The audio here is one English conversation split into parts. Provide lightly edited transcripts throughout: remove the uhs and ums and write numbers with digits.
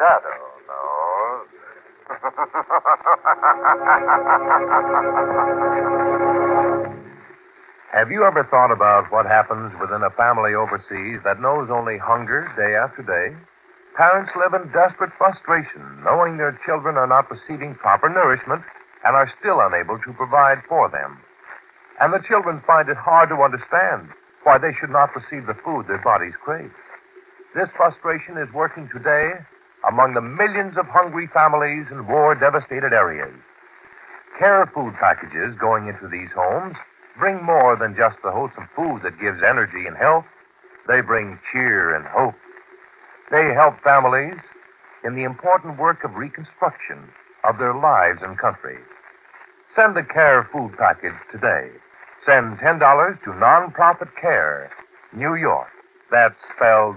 shadow knows. Have you ever thought about what happens within a family overseas that knows only hunger day after day? Parents live in desperate frustration, knowing their children are not receiving proper nourishment and are still unable to provide for them. And the children find it hard to understand why they should not receive the food their bodies crave. This frustration is working today among the millions of hungry families in war-devastated areas. Care food packages going into these homes bring more than just the wholesome food that gives energy and health. They bring cheer and hope. They help families in the important work of reconstruction of their lives and country. Send the Care food package today. Send $10 to Nonprofit Care, New York. That's spelled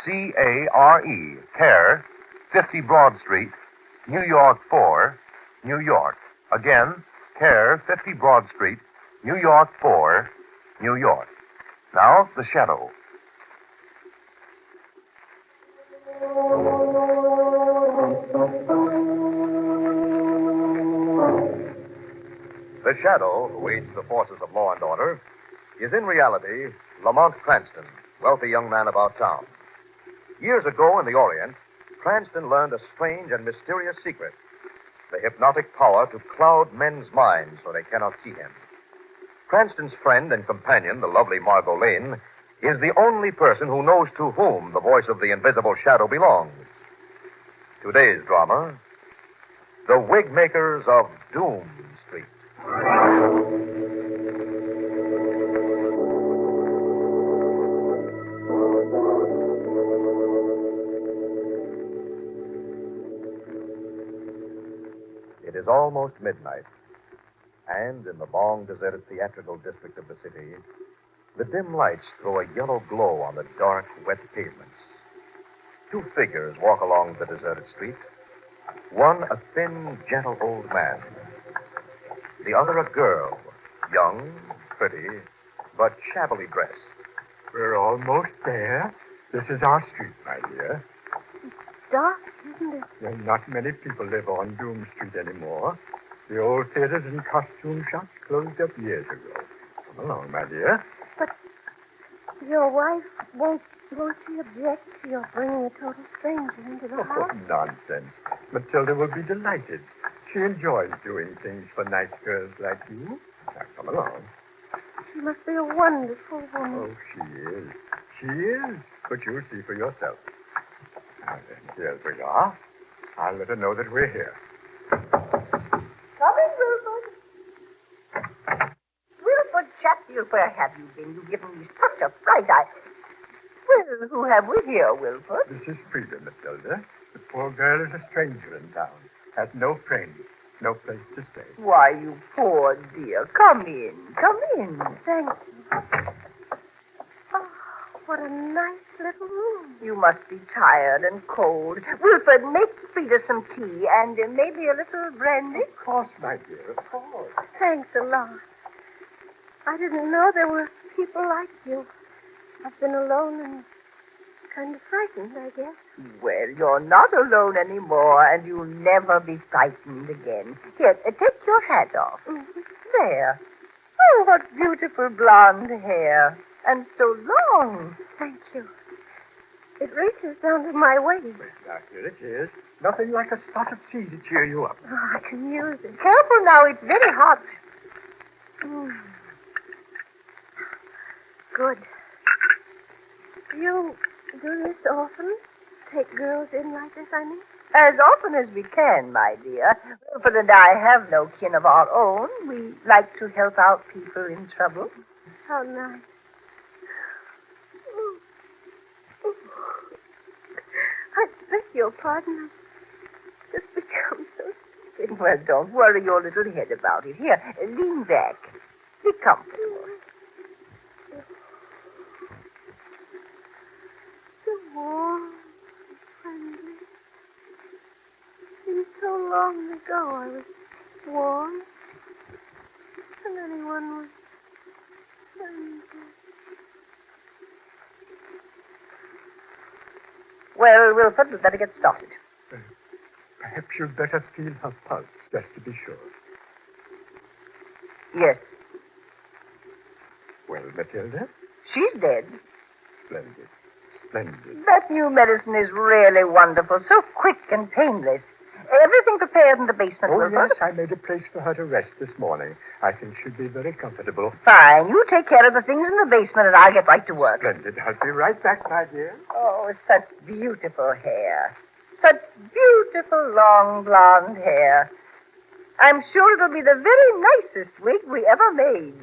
C-A-R-E, Care, 50 Broad Street, New York 4, New York. Again, Care, 50 Broad Street, New York 4, New York. Now, the shadow. The shadow, who aids the forces of law and order, is in reality Lamont Cranston, wealthy young man about town. Years ago in the Orient, Cranston learned a strange and mysterious secret, the hypnotic power to cloud men's minds so they cannot see him. Cranston's friend and companion, the lovely Margot Lane, is the only person who knows to whom the voice of the invisible shadow belongs. Today's drama, The Wigmakers of Doom Street. It is almost midnight, and in the long, deserted theatrical district of the city, the dim lights throw a yellow glow on the dark, wet pavements. Two figures walk along the deserted street. One, a thin, gentle old man. The other, a girl, young, pretty, but shabbily dressed. We're almost there. This is our street, my dear. Dark, isn't it? Well, not many people live on Doom Street anymore. The old theaters and costume shops closed up years ago. Come along, my dear. But your wife won't she object to your bringing a total stranger into the Oh, house? nonsense. Matilda will be delighted. She enjoys doing things for nice girls like you. Now, come along. She must be a wonderful woman. Oh, she is. She is. But you'll see for yourself. Now then, here we are. I'll let her know that we're here. Come in, Wilford. Wilford Chatfield, where have you been? You've given me such a fright. Well, who have we here, Wilford? This is Frida, Matilda. The poor girl is a stranger in town. Has no friends, no place to stay. Why, you poor dear. Come in. Come in. Thank you. Oh, what a nice little room. You must be tired and cold. Wilford, make Frida some tea and maybe a little brandy. Of course, my dear, of course. Thanks a lot. I didn't know there were people like you. I've been alone and kind of frightened, I guess. Well, you're not alone anymore, and you'll never be frightened again. Here, take your hat off. Mm-hmm. There. Oh, what beautiful blonde hair. And so long. Thank you. It reaches down to my waist. Now, here it is. Nothing like a spot of tea to cheer you up. Oh, I can use it. Careful now, it's very hot. Mm. Good. Do you do this often? Take girls in like this, I mean? As often as we can, my dear. Wilford and I have no kin of our own. We like to help out people in trouble. How nice. I beg your pardon. I've just become so stupid. Well, don't worry your little head about it. Here, lean back. Be comfortable. So warm, friendly. Seems so long ago I was warm. And anyone was friendly. Well, Wilford, we'd better get started. Perhaps you'd better feel her pulse, just to be sure. Yes, Well, Matilda? she's dead. Splendid. Splendid. That new medicine is really wonderful. So quick and painless. Everything prepared in the basement, Oh, Wilford. yes, I made a place for her to rest this morning. I think she'll be very comfortable. Fine. You take care of the things in the basement, and I'll get right to work. Splendid. I'll be right back, my dear. Oh, such beautiful hair. Such beautiful, long, blonde hair. I'm sure it'll be the very nicest wig we ever made.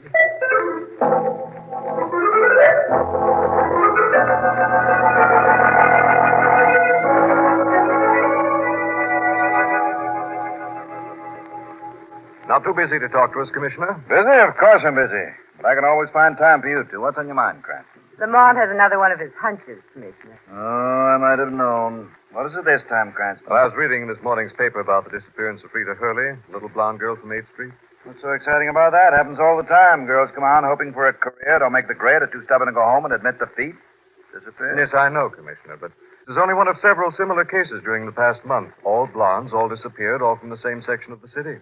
Not too busy to talk to us, Commissioner? Busy? Of course I'm busy. But I can always find time for you two. What's on your mind, Cranston? Lamont has another one of his hunches, Commissioner. Oh, I might have known. What is it this time, Cranston? Well, I was reading in this morning's paper about the disappearance of Rita Hurley, a little blonde girl from 8th Street. What's so exciting about that? Happens all the time. Girls come on hoping for a career, don't make the grade, are too stubborn to go home and admit defeat. Disappear. Yes, I know, Commissioner, but there's only one of several similar cases during the past month. All blondes, all disappeared, all from the same section of the city.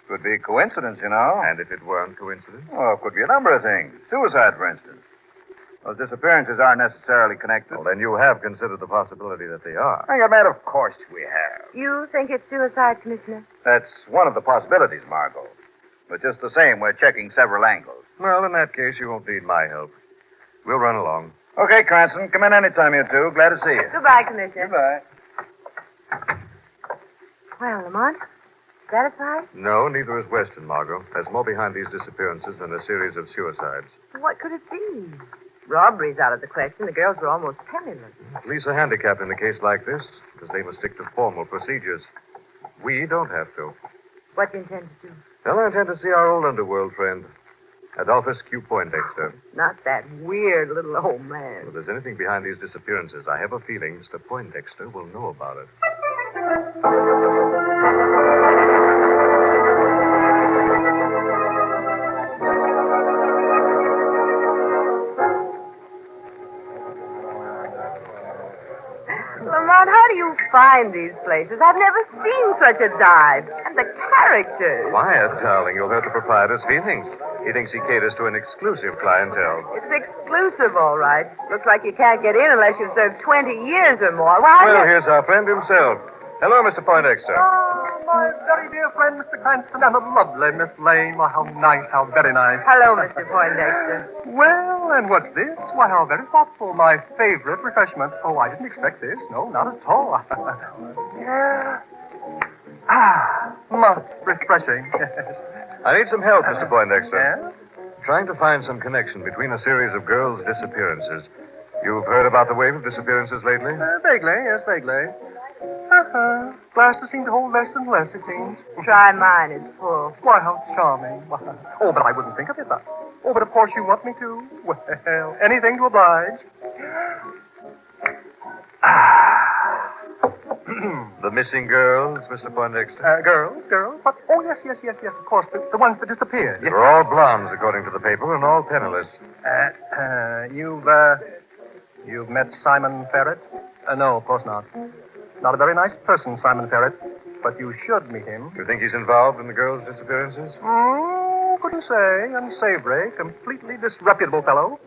Could be coincidence, you know. And if it weren't coincidence? Well, it could be a number of things. Suicide, for instance. Those disappearances aren't necessarily connected. Well, then you have considered the possibility that they are. I got mad, of course we have. You think it's suicide, Commissioner? That's one of the possibilities, Margot. But just the same, we're checking several angles. Well, in that case, you won't need my help. We'll run along. Okay, Cranston, come in anytime, you two. Glad to see you. Goodbye, Commissioner. Goodbye. Well, Lamont, satisfied? No, neither is Weston, Margot. There's more behind these disappearances than a series of suicides. What could it be? Robbery's out of the question. The girls were almost penniless. Police are handicapped in a case like this because they must stick to formal procedures. We don't have to. What do you intend to do? Well, I intend to see our old underworld friend, Adolphus Q. Poindexter. Not that weird little old man. If there's anything behind these disappearances, I have a feeling Mr. Poindexter will know about it. Lamont, how do you find these places? I've never seen such a dive. And the characters. Quiet, darling. You'll hurt the proprietor's feelings. He thinks he caters to an exclusive clientele. It's exclusive, all right. Looks like you can't get in unless you've served 20 years or more. Why? Well, here's our friend himself. Hello, Mr. Poindexter. Oh, my very dear friend, Mr. Cranston, and the lovely Miss Lane. Why, how nice, how very nice. Hello, Mr. Poindexter. Well, and what's this? Why, how very thoughtful. My favorite refreshment. Oh, I didn't expect this. No, not at all. Most refreshing. Yes. I need some help, Mr. Poindexter. Yeah? Trying to find some connection between a series of girls' disappearances. You've heard about the wave of disappearances lately? Vaguely, yes, vaguely. Glasses seem to hold less and less, it seems. Try mine. It's full. Why, how charming. Why. Oh, but I wouldn't think of it that. Oh, but of course you want me to. Well, anything to oblige. The missing girls, Mr. Poindexter? Girls? What? Oh, yes, of course. The ones that disappeared. Yes. They're all blondes, according to the paper, and all penniless. You've met Simon Ferret? No, of course not. Not a very nice person, Simon Ferret, but you should meet him. You think he's involved in the girls' disappearances? Couldn't say. Unsavory, completely disreputable fellow.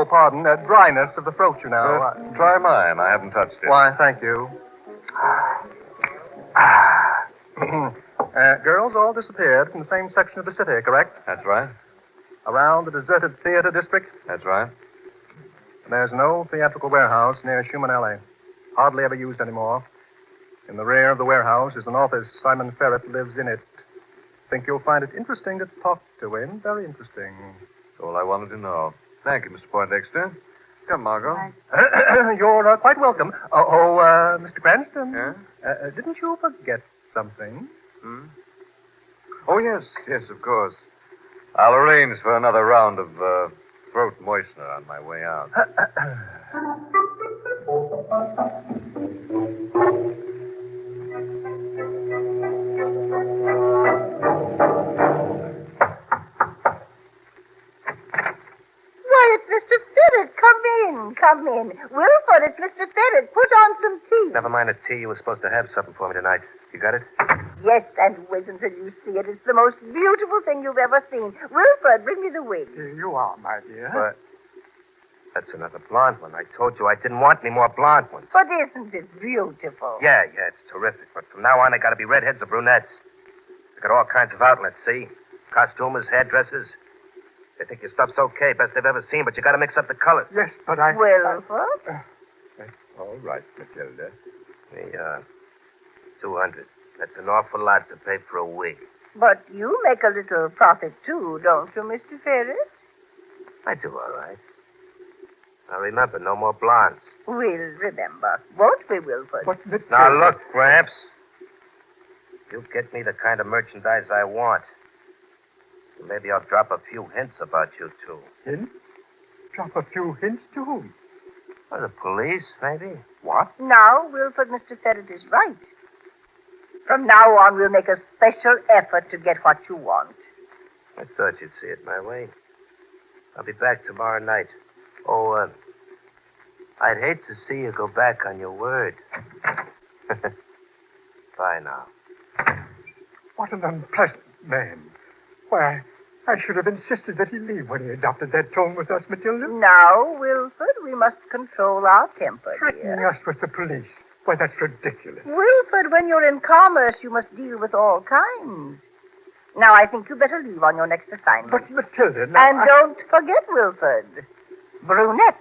Pardon. Dryness of the throat, you know. Try mine. I haven't touched it. Why, thank you. Girls all disappeared from the same section of the city, correct? That's right. Around the deserted theater district? That's right. There's no theatrical warehouse near Schumann Alley. Hardly ever used anymore. In the rear of the warehouse is an office. Simon Ferret lives in it. Think you'll find it interesting to talk to him. Very interesting. That's all I wanted to know. Thank you, Mr. Poindexter. Come, Margot. You're quite welcome. Mr. Cranston. Yeah? Didn't you forget something? Oh, yes, of course. I'll arrange for another round of throat moistener on my way out. Why, it's Mr. Ferret. Come in. Wilford, it's Mr. Ferret. Put on some tea. Never mind the tea. You were supposed to have something for me tonight. You got it? Yes, and wait until you see it. It's the most beautiful thing you've ever seen. Wilfred, bring me the wig. Here you are, my dear. What? That's another blonde one. I told you I didn't want any more blonde ones. But isn't it beautiful? Yeah, it's terrific. But from now on, they got to be redheads or brunettes. They got all kinds of outlets, see? Costumers, hairdressers. They think your stuff's okay, best they've ever seen, but you got to mix up the colors. Yes, but I... Wilfred? That's all right, Matilda. The, 200. That's an awful lot to pay for a wig. But you make a little profit, too, don't you, Mr. Ferris? I do all right. Now remember, no more blondes. We'll remember. Won't we, Wilfred? But Matilda... Now look, Gramps. You get me the kind of merchandise I want. Maybe I'll drop a few hints about you two. Hints? Drop a few hints to whom? Well, the police, maybe. What? Now, Wilfred, Mr. Ferris is right. From now on, we'll make a special effort to get what you want. I thought you'd see it my way. I'll be back tomorrow night. Oh, I'd hate to see you go back on your word. Bye now. What an unpleasant man. Why, I should have insisted that he leave when he adopted that tone with us, Matilda. Now, Wilfred, we must control our temper, Threatening dear. us with the police. Why, that's ridiculous. Wilfred, when you're in commerce, you must deal with all kinds. Now, I think you better leave on your next assignment. But, Matilda, now And don't forget, Wilfred, brunettes.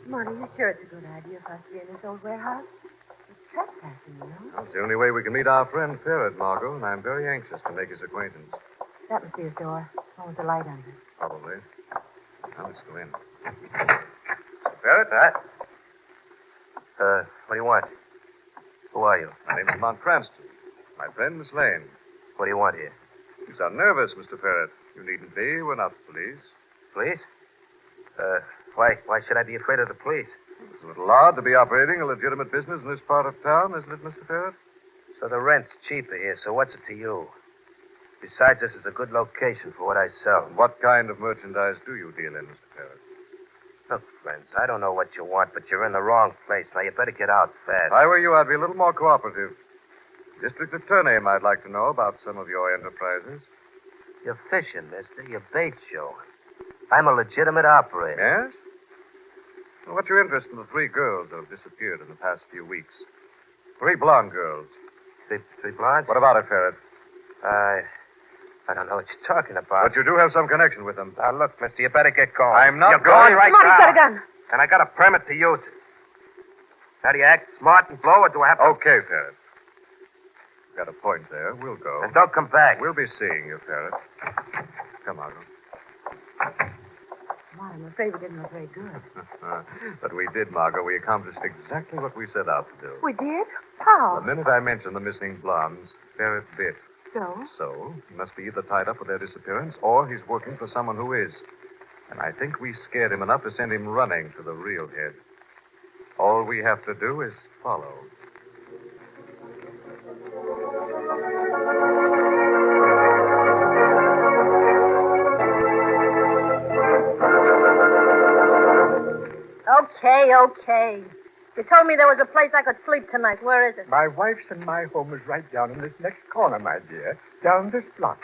Monty, you sure it's a good idea for us to be in this old warehouse? It's trespassing, you know. That's the only way we can meet our friend Ferret, Margot, and I'm very anxious to make his acquaintance. That must be his door. One with the light under it. Probably. Now let's go in. Ferret? What do you want? Who are you? My name's Lamont Cranston. My friend, Miss Lane. What do you want here? You sound nervous, Mr. Ferret. You needn't be. We're not the police. Police? Why should I be afraid of the police? It's a little odd to be operating a legitimate business in this part of town, isn't it, Mr. Ferret? So the rent's cheaper here, so what's it to you? Besides, this is a good location for what I sell. What kind of merchandise do you deal in, Mr. Ferret? Look, friends, I don't know what you want, but you're in the wrong place. Now, you better get out fast. If I were you, I'd be a little more cooperative. District attorney might like to know about some of your enterprises. You're fishing, mister. You're bait showing. I'm a legitimate operator. Yes? Well, what's your interest in the 3 girls that have disappeared in the past few weeks? 3 blonde girls. Three blondes? What about it, Ferret? I don't know what you're talking about. But you do have some connection with them. Now, look, mister, you better get going. I'm not You're going right Monty's now. got a gun. And I got a permit to use it. Now, do you act smart and blow, or do I have to... Okay, Ferret. Got a point there. We'll go. And don't come back. We'll be seeing you, Ferret. Come, Margot. Monty, I'm afraid we didn't look very good. But we did, Margot. We accomplished exactly what we set out to do. We did? How? The minute I mentioned the missing blondes, Ferret bit. So? So, he must be either tied up with their disappearance or he's working for someone who is. And I think we scared him enough to send him running to the real head. All we have to do is follow. Okay. You told me there was a place I could sleep tonight. Where is it? My wife's and my home is right down in this next corner, my dear. Down this block.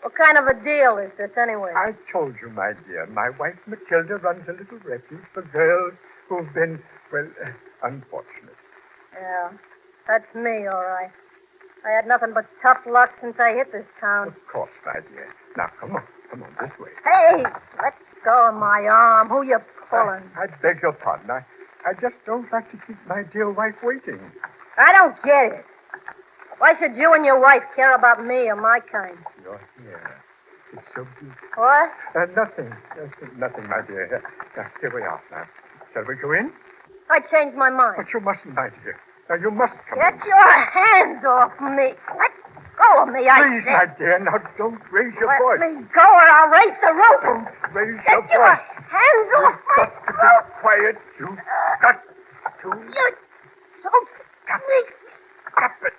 What kind of a deal is this, anyway? I told you, my dear. My wife, Matilda, runs a little refuge for girls who've been, well, unfortunate. Yeah, that's me, all right. I had nothing but tough luck since I hit this town. Of course, my dear. Now, come on, this way. Hey, let go of my arm. Who you pulling? I beg your pardon. I just don't like to keep my dear wife waiting. I don't get it. Why should you and your wife care about me or my kind? Your hair. It's so beautiful. What? Nothing, my dear. Here we are now. Shall we go in? I changed my mind. But you mustn't, my dear. Now, you must come Get in. your hands off me. Let go of me, I Please, said. my dear. Now, don't raise your Let voice. me go or I'll raise the roof. Raise Get your your voice. hands off my Got to throat. be quiet. You got to You're so sneaky. stop it.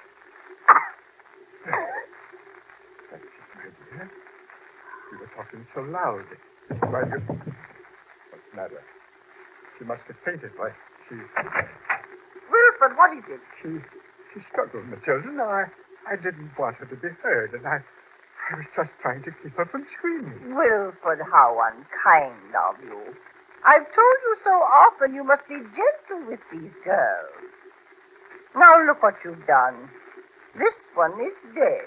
talking so loud? Why, you... What's the matter? She must have fainted. Why, Wilfred, what is it? She struggled, Matilda. No, I didn't want her to be heard, and I was just trying to keep her from screaming. Wilfred, how unkind of you. I've told you so often you must be gentle with these girls. Now look what you've done. This one is dead.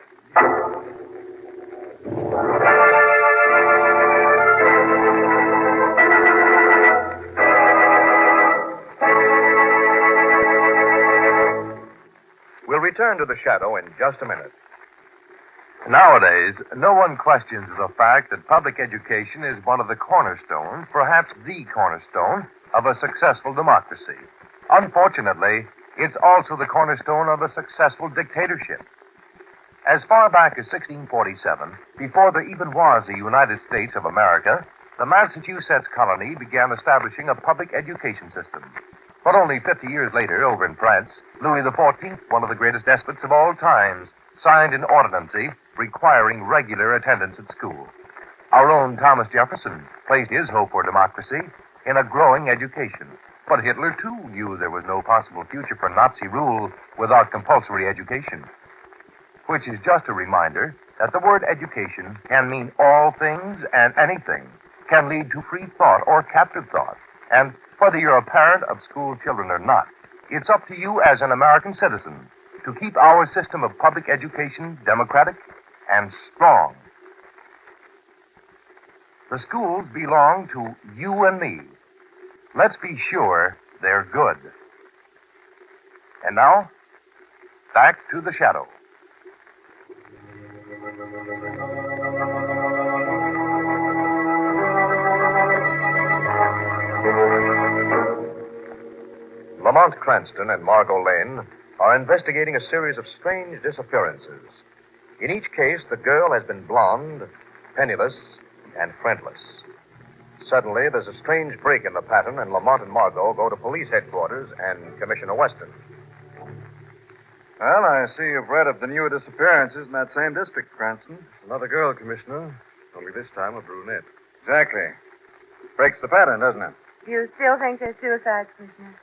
We'll return to the shadow in just a minute. Nowadays, no one questions the fact that public education is one of the cornerstones, perhaps the cornerstone, of a successful democracy. Unfortunately, it's also the cornerstone of a successful dictatorship. As far back as 1647, before there even was a United States of America, the Massachusetts colony began establishing a public education system. But only 50 years later, over in France, Louis XIV, one of the greatest despots of all times, signed an ordinance requiring regular attendance at school. Our own Thomas Jefferson placed his hope for democracy in a growing education. But Hitler, too, knew there was no possible future for Nazi rule without compulsory education. Which is just a reminder that the word education can mean all things and anything, can lead to free thought or captive thought. And whether you're a parent of school children or not, it's up to you as an American citizen to keep our system of public education democratic and strong. The schools belong to you and me. Let's be sure they're good. And now, back to the shadow. Lamont Cranston and Margot Lane are investigating a series of strange disappearances. In each case, the girl has been blonde, penniless, and friendless. Suddenly, there's a strange break in the pattern, and Lamont and Margot go to police headquarters and Commissioner Weston. Well, I see you've read of the new disappearances in that same district, Cranston. Another girl, Commissioner. Only this time a brunette. Exactly. Breaks the pattern, doesn't it? Do you still think they're suicides, Commissioner?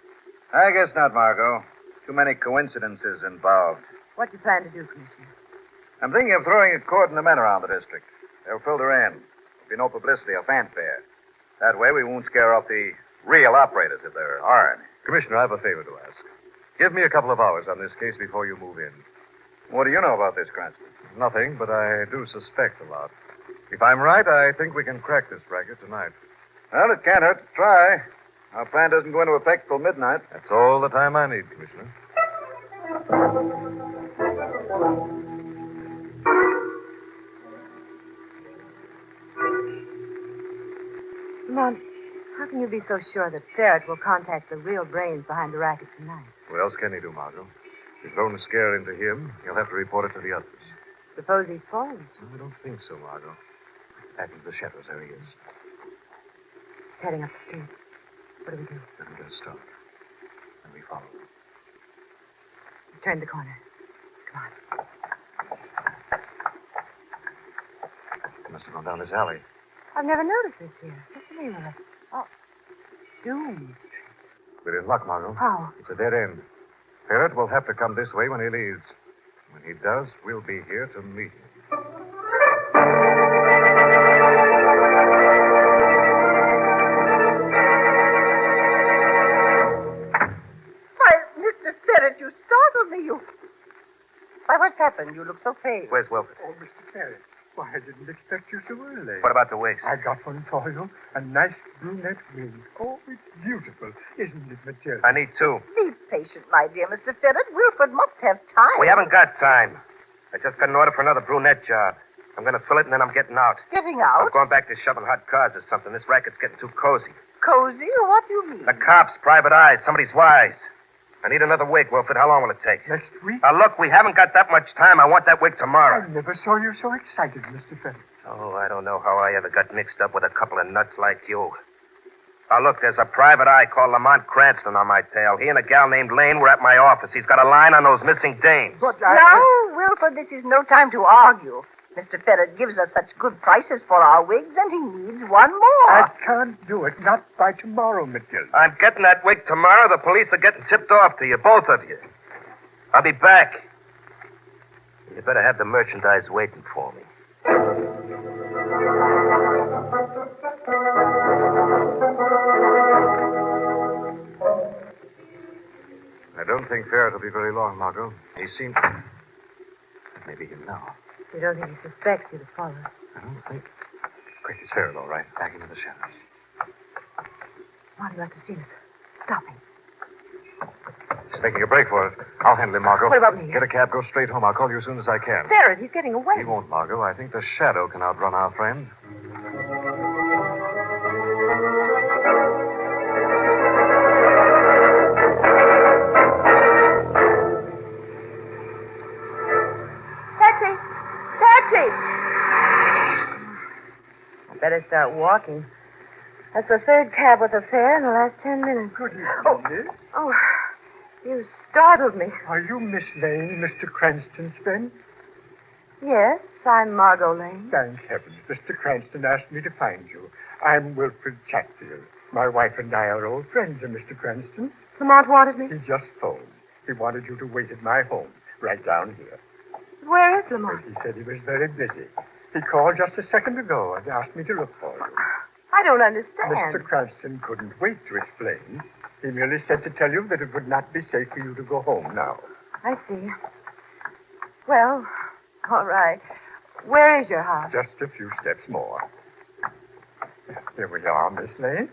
I guess not, Margot. Too many coincidences involved. What do you plan to do, Commissioner? I'm thinking of throwing a cordon of men around the district. They'll filter in. There'll be no publicity or fanfare. That way we won't scare off the real operators if there are any. Commissioner, I have a favor to ask. Give me a couple of hours on this case before you move in. What do you know about this, Cranston? Nothing, but I do suspect a lot. If I'm right, I think we can crack this racket tonight. Well, it can't hurt to try. Our plan doesn't go into effect till midnight. That's all the time I need, Commissioner. Mom, how can you be so sure that Ferret will contact the real brains behind the racket tonight? What else can he do, Margot? If you've thrown a scare into him, he'll have to report it to the others. Suppose he falls. No, I don't think so, Margot. Back into the shadows, there he is. He's heading up the street. What do we do? Let him get a start. And we follow him. We turn the corner. Come on. He must have gone down this alley. I've never noticed this here. What's the name of it? Oh, Doom Street. We're in luck, Margot. How? It's a dead end. Ferret will have to come this way when he leaves. When he does, we'll be here to meet him. Why, Mr. Ferret, you startled me. Why, what's happened? You look so pale. Where's Wilfred? Oh, Mr. Ferret. Why, I didn't expect you so early. What about the wigs? I got one for you. A nice brunette wig. Oh, it's beautiful. Isn't it, Matilda? I need two. Be patient, my dear Mr. Ferret. Wilfred must have time. We haven't got time. I just got an order for another brunette job. I'm going to fill it, and then I'm getting out. Getting I'm out? going back to shoving hot cars or something. This racket's getting too cozy. Cozy? Or what do you mean? The cops, private eyes, somebody's wise. I need another wig, Wilfred. How long will it take? Next week? Now, look, we haven't got that much time. I want that wig tomorrow. I never saw you so excited, Mr. Ferret. Oh, I don't know how I ever got mixed up with a couple of nuts like you. Now, look, there's a private eye called Lamont Cranston on my tail. He and a gal named Lane were at my office. He's got a line on those missing dames. But Now, Wilford, this is no time to argue. Mr. Ferret gives us such good prices for our wigs, and he needs one more. I can't do it. Not by tomorrow, Matilda. I'm getting that wig tomorrow. The police are getting tipped off to you, both of you. I'll be back. You better have the merchandise waiting for me. I don't think Ferret will be very long, Margot. He seems... Maybe he'll know. You don't think he suspects he was followed? I don't think. Quick, it's Ferret, all right. Back into the shadows. Well, he must have seen us. Stop him. He's making a break for it. I'll handle him, Margot. What about me? Get a cab, go straight home. I'll call you as soon as I can. Ferret, he's getting away. He won't, Margot. I think the shadow can outrun our friend. Taxi! Taxi! I better start walking. That's the third cab with a fare in the last 10 minutes. Good evening, Miss. Oh, you startled me. Are you Miss Lane, Mr. Cranston's friend? Yes, I'm Margot Lane. Thank heavens. Mr. Cranston asked me to find you. I'm Wilfred Chatfield. My wife and I are old friends of Mr. Cranston. Lamont wanted me. He just phoned. He wanted you to wait at my home, right down here. Where is But Lamont? he said he was very busy. He called just a second ago and asked me to look for you. I don't understand. Mr. Cranston couldn't wait to explain. He merely said to tell you that it would not be safe for you to go home now. I see. Well, all right. Where is your house? Just a few steps more. Here we are, Miss Lane.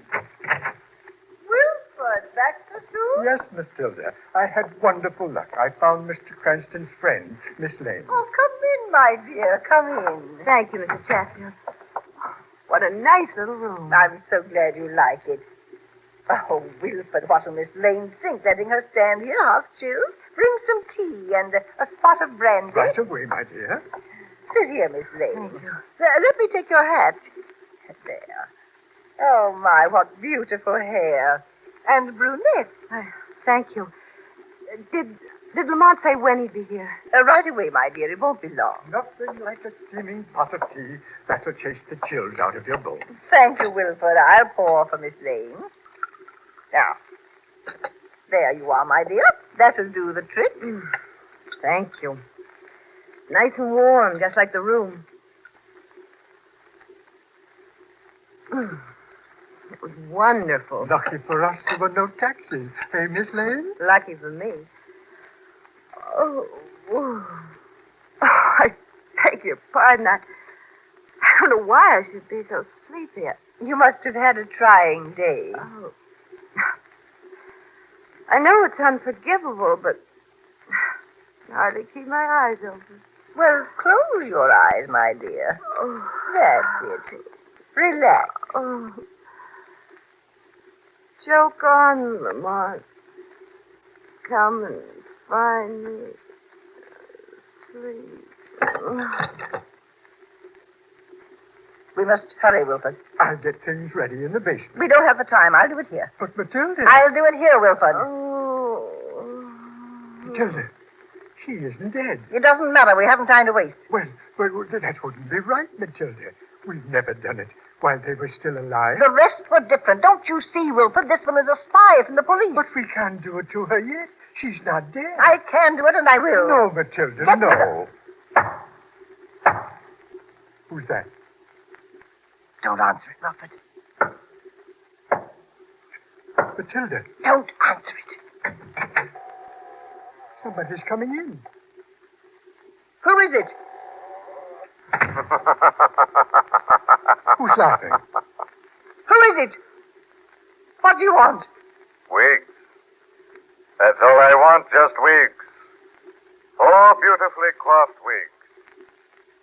Wilford, that's the truth? Yes, Miss Tilda. I had wonderful luck. I found Mr. Cranston's friend, Miss Lane. Oh, come in, my dear. Come in. Thank you, Mrs. Chatfield. What a nice little room. I'm so glad you like it. Oh, Wilford, what will Miss Lane think, letting her stand here half chilled? Bring some tea and a spot of brandy. Right away, my dear. Sit here, Miss Lane. Thank you. Let me take your hat. There. Oh, my, what beautiful hair. And brunette. Thank you. Did Lamont say when he'd be here? Right away, my dear. It won't be long. Nothing like a steaming pot of tea that'll chase the chills out of your bones. Thank you, Wilford. I'll pour for Miss Lane. Now, there you are, my dear. That'll do the trick. Thank you. Nice and warm, just like the room. It was wonderful. Lucky for us there were no taxis. Hey, Miss Lane? Lucky for me. Oh, I beg your pardon. I don't know why I should be so sleepy. You must have had a trying day. Oh. I know it's unforgivable, but I hardly keep my eyes open. Well, close your eyes, my dear. Oh. That's it. Relax. Oh. Joke on, Lamont. Come and find me. Sleep. We must hurry, Wilford. I'll get things ready in the basement. We don't have the time. I'll do it here. But Matilda... I'll do it here, Wilford. Oh. Matilda, she isn't dead. It doesn't matter. We haven't time to waste. Well, that wouldn't be right, Matilda. We've never done it while they were still alive. The rest were different. Don't you see, Wilford? This one is a spy from the police. But we can't do it to her yet. She's not dead. I can do it, and I will. No, Matilda, Get no. Who's that? Don't answer it, Wilford. Matilda, Don't answer it. somebody's coming in. Who is it? Who's laughing? Who is it? What do you want? Wigs. That's all I want, just wigs. 4 beautifully coiffed wigs.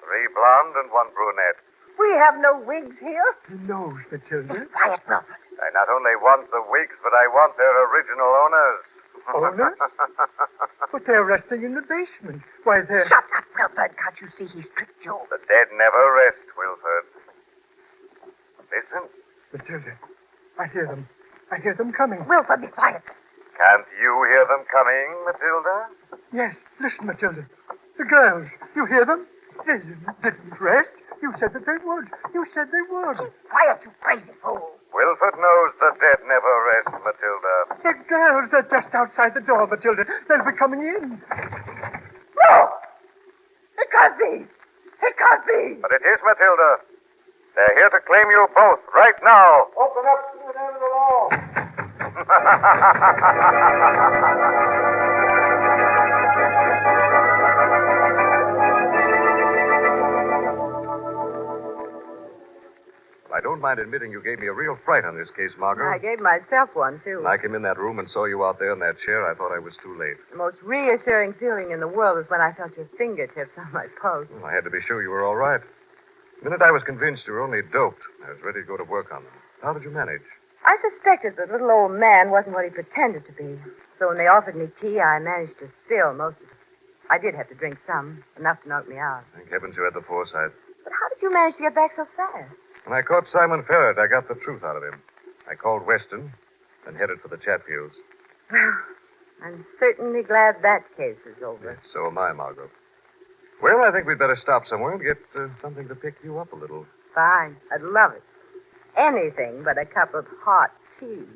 3 blonde and 1 brunette. We have no wigs here. He knows, Matilda. Quiet, Wilford. I not only want the wigs, but I want their original owners. Owners? But they're resting in the basement. Why, they're... Shut up, Wilford. Can't you see he's tricked you? The dead never rest, Wilford. Listen. Matilda, I hear them. I hear them coming. Wilford, be quiet. Can't you hear them coming, Matilda? Yes, listen, Matilda. The girls. You hear them? They didn't rest. You said that they would. You said they would. Quiet, you crazy fool. Wilford knows the dead never rest, Matilda. The girls, they're just outside the door, Matilda. They'll be coming in. No! It can't be. It can't be. But it is, Matilda. They're here to claim you both right now. Open up to the end of the law. I don't mind admitting you gave me a real fright on this case, Margot. I gave myself one, too. When I came in that room and saw you out there in that chair, I thought I was too late. The most reassuring feeling in the world was when I felt your fingertips on my pulse. Well, I had to be sure you were all right. The minute I was convinced you were only doped, I was ready to go to work on them. How did you manage? I suspected the little old man wasn't what he pretended to be. So when they offered me tea, I managed to spill most of it. I did have to drink some, enough to knock me out. Thank heavens you had the foresight. But how did you manage to get back so fast? When I caught Simon Ferret, I got the truth out of him. I called Weston and headed for the Chatfields. Well, I'm certainly glad that case is over. So am I, Margot. Well, I think we'd better stop somewhere and get something to pick you up a little. Fine. I'd love it. Anything but a cup of hot tea.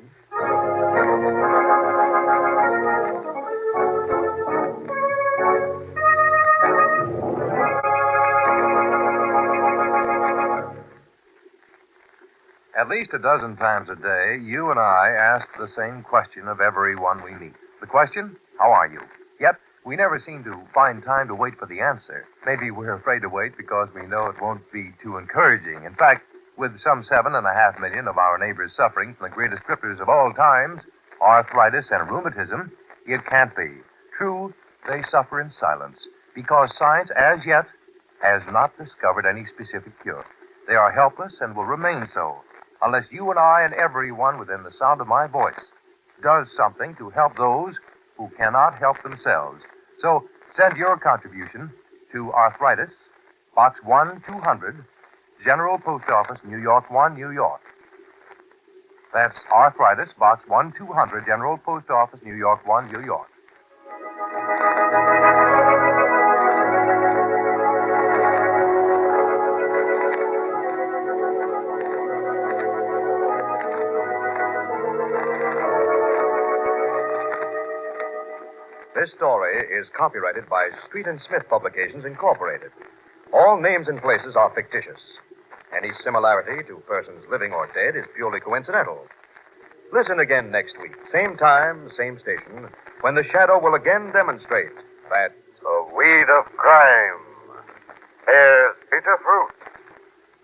At least a dozen times a day, you and I ask the same question of everyone we meet. The question, how are you? Yet, we never seem to find time to wait for the answer. Maybe we're afraid to wait because we know it won't be too encouraging. In fact, with some 7.5 million of our neighbors suffering from the greatest cripples of all times, arthritis and rheumatism, it can't be. True, they suffer in silence because science, as yet, has not discovered any specific cure. They are helpless and will remain so unless you and I and everyone within the sound of my voice does something to help those who cannot help themselves. So send your contribution to Arthritis, Box 1200, General Post Office, New York 1, New York. That's Arthritis, Box 1200, General Post Office, New York 1, New York. This story is copyrighted by Street and Smith Publications, Incorporated. All names and places are fictitious. Any similarity to persons living or dead is purely coincidental. Listen again next week, same time, same station, when the shadow will again demonstrate that The weed of crime bears bitter fruit.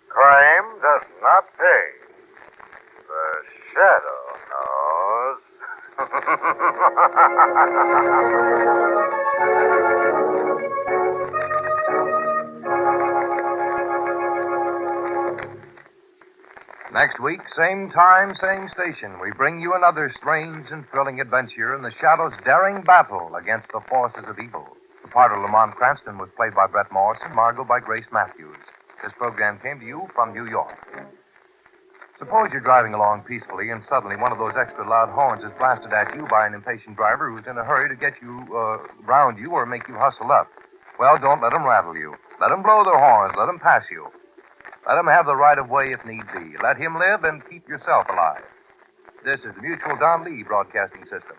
Crime does not pay. The shadow knows. Next week, same time, same station, we bring you another strange and thrilling adventure in the Shadow's daring battle against the forces of evil. The part of Lamont Cranston was played by Brett Morrison, Margot by Grace Matthews. This program came to you from New York. Suppose you're driving along peacefully and suddenly one of those extra loud horns is blasted at you by an impatient driver who's in a hurry to get you round you or make you hustle up. Well, don't let them rattle you. Let them blow their horns. Let them pass you. Let him have the right of way if need be. Let him live and keep yourself alive. This is the Mutual Don Lee Broadcasting System.